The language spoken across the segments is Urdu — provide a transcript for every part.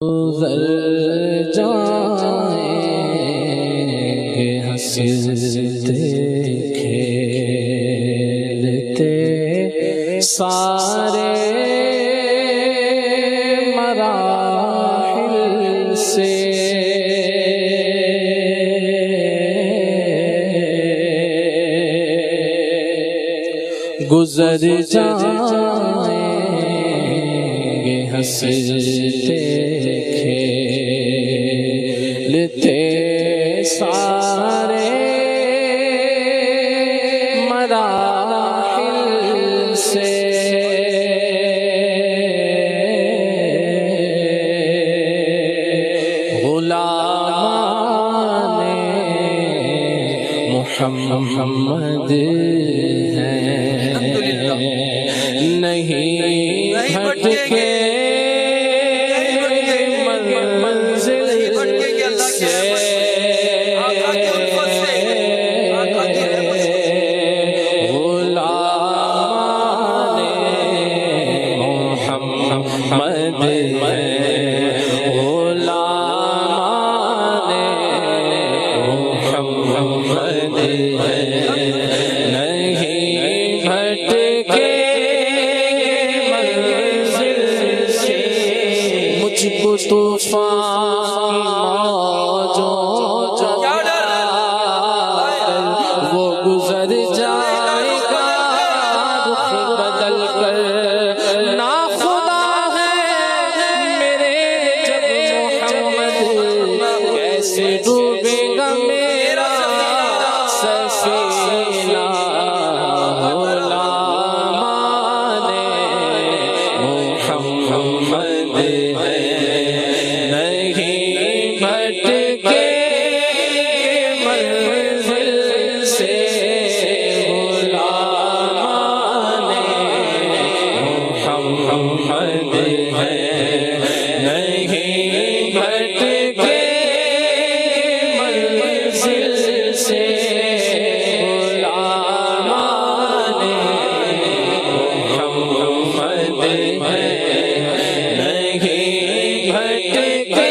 گزر جائیں گے ہنستے کھیلتے سارے مراحل سے، گزر جائیں گے ہنستے کھیلتے سارے مراحل سے، غلامان محمد نہیں بھٹکے منزل سے، غلامان محمد، غلامان محمد نہیں بھٹکے طوفان موجوں وہ گزر جائے گا، رخ بدل کر ناخدا ہے میرے جب محمد، کیسے ڈوبے گا میرا سفینہ، غلامان محمد نہیں بھٹکے منزل سے، غلامان محمد نہیں بھٹکے منزل سے، غلامان محمد نہیں بھٹکے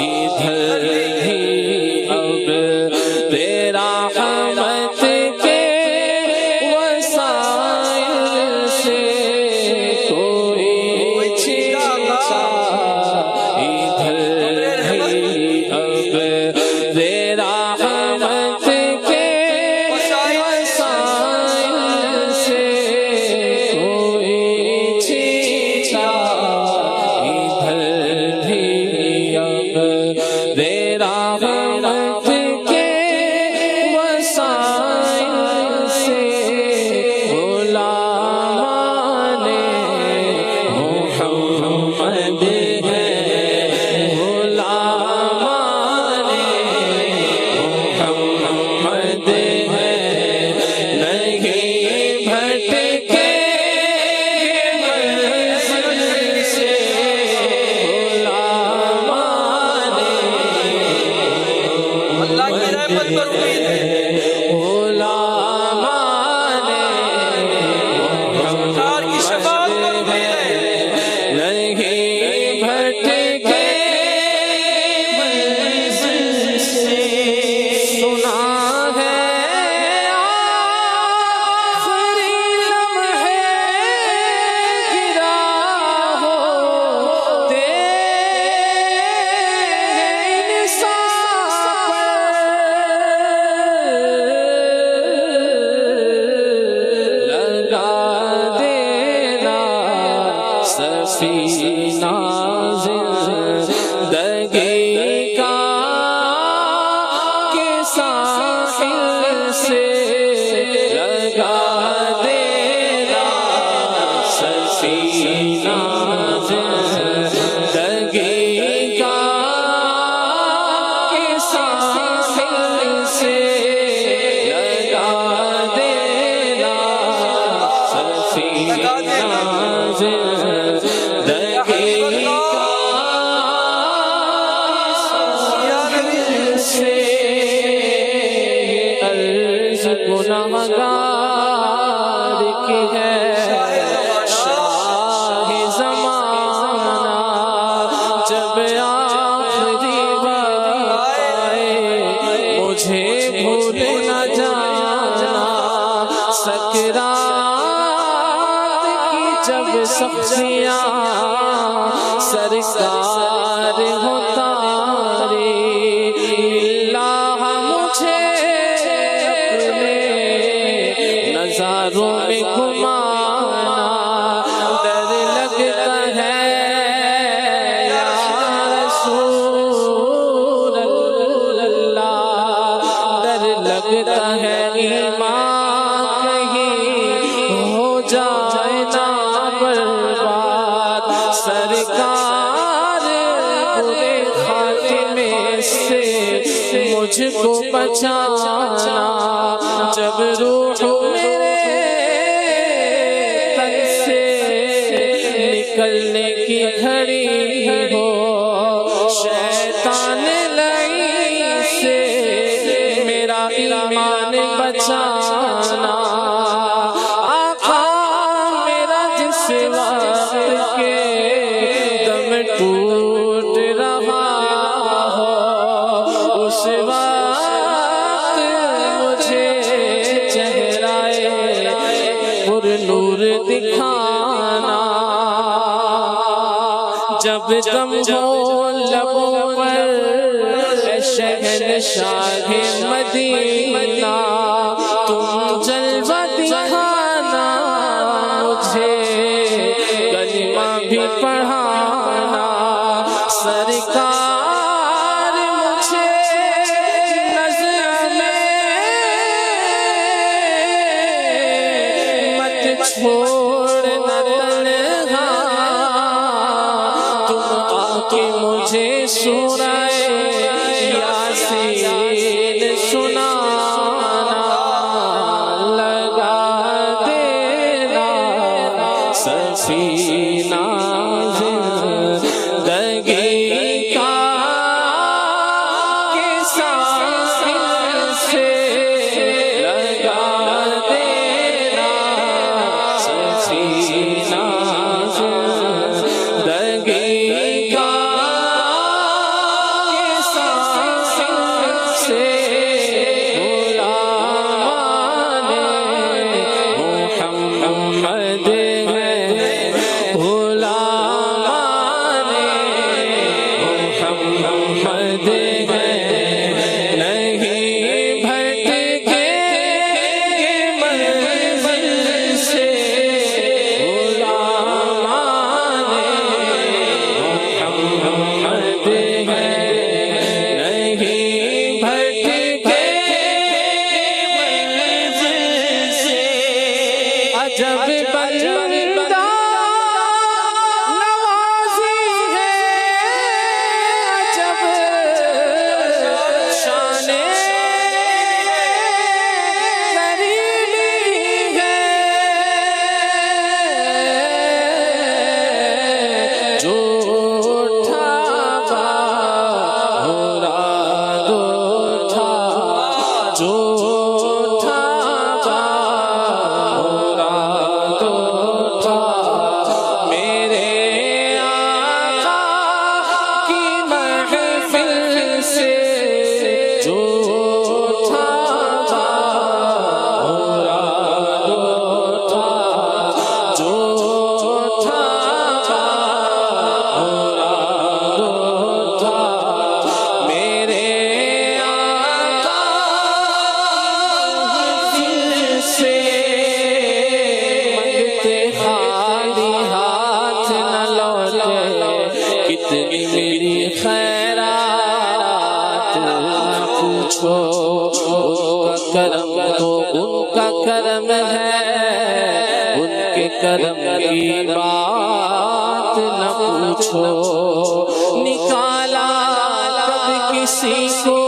ادھر ہی اب تیرا رحمت کے وسائل سے، کوئی چھینتا ادھر ہی سفینہ زندگی کا کے ساحل سے لگا دینا سفینہ زندگی کا کے ساحل سے لگا دینا سفینہ گناہگار کی ہے شاہ زمانہ جب آخری وقت آئے مجھے بھول نہ جانا سکرات کی جب سبزیاں سرکار ہوتا نظاروں میں گھمانا ڈر لگتا ہے یا رسول اللہ ڈر لگتا ہے ایمان کہیں ہو جائے نا برباد سرکار برے خاتمے سے مجھ کو بچانا جب روح نکلنے کی گھڑی ہو شیطان لئی سے میرا ایمان بچانا آقا میرا جس وقت کے دم ٹوٹ رہا ہو اس وقت مجھے چہرہ پر نور دکھانا جب دم ہو لبوں پر شہنشاہ مدینہ تم جلوہ دکھانا مجھے کلمہ بھی پڑھانا سرکار مجھے نظر میں مت چھوڑنا کہ مجھے سورہ یاسین سنانا لگا دینا سفینہ زندگی کا کے ساحل سے لگا دینا سفینہ زندگی پہ کتنی میری خیرات نہ پوچھو، ان کا کرم تو ان کا کرم ہے، ان کے کرم کی بات نہ پوچھو۔ نکالا کب کسی کو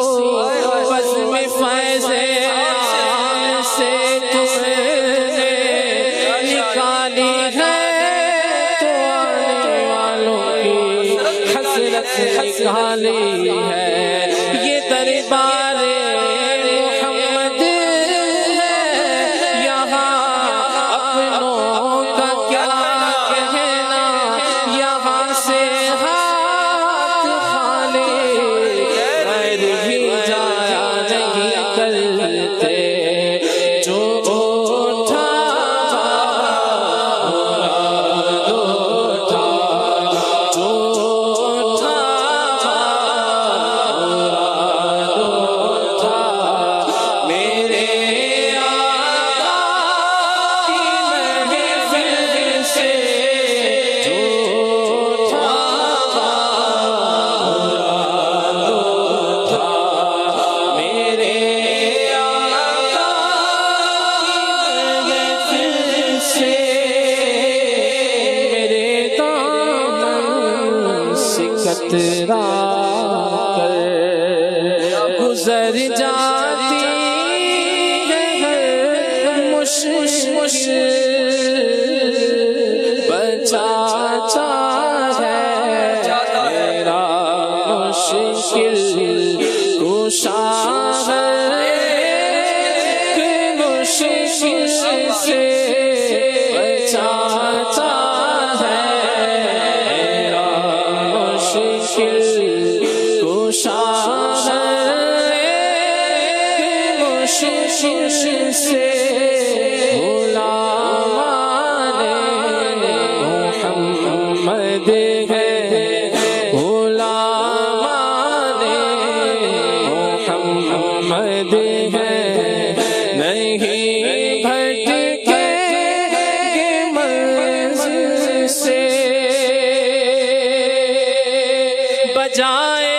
بزم فیض عام سے تم نے، نکالی ہے تو آنے والوں کی حسرت نکالی ہے۔ یہ دربار محمد ہے، یہاں اپنوں کا کیا کہنا، یہاں سے ہاتھ خالی غیر بھی جایا نہیں کرتے۔ جو اٹھا مراد اٹھا، جو اٹھا مراد اٹھا، میرے آقا کی محفل سے جو اٹھا مراد اٹھا، میرے آقا کی محفل سے میرے دامن سے کترا کر گزر جاتی ہے ہر مشکل، بچاتا ہے میرا مشکل کشا ہے، کہ مشکل سے بچاتا ہے میرا مشکل کشا ہے، کہ مشکل سے غلامان محمد ہے، غلامان محمد ہے، نہیں بھٹکے گے منزل سے، بجائے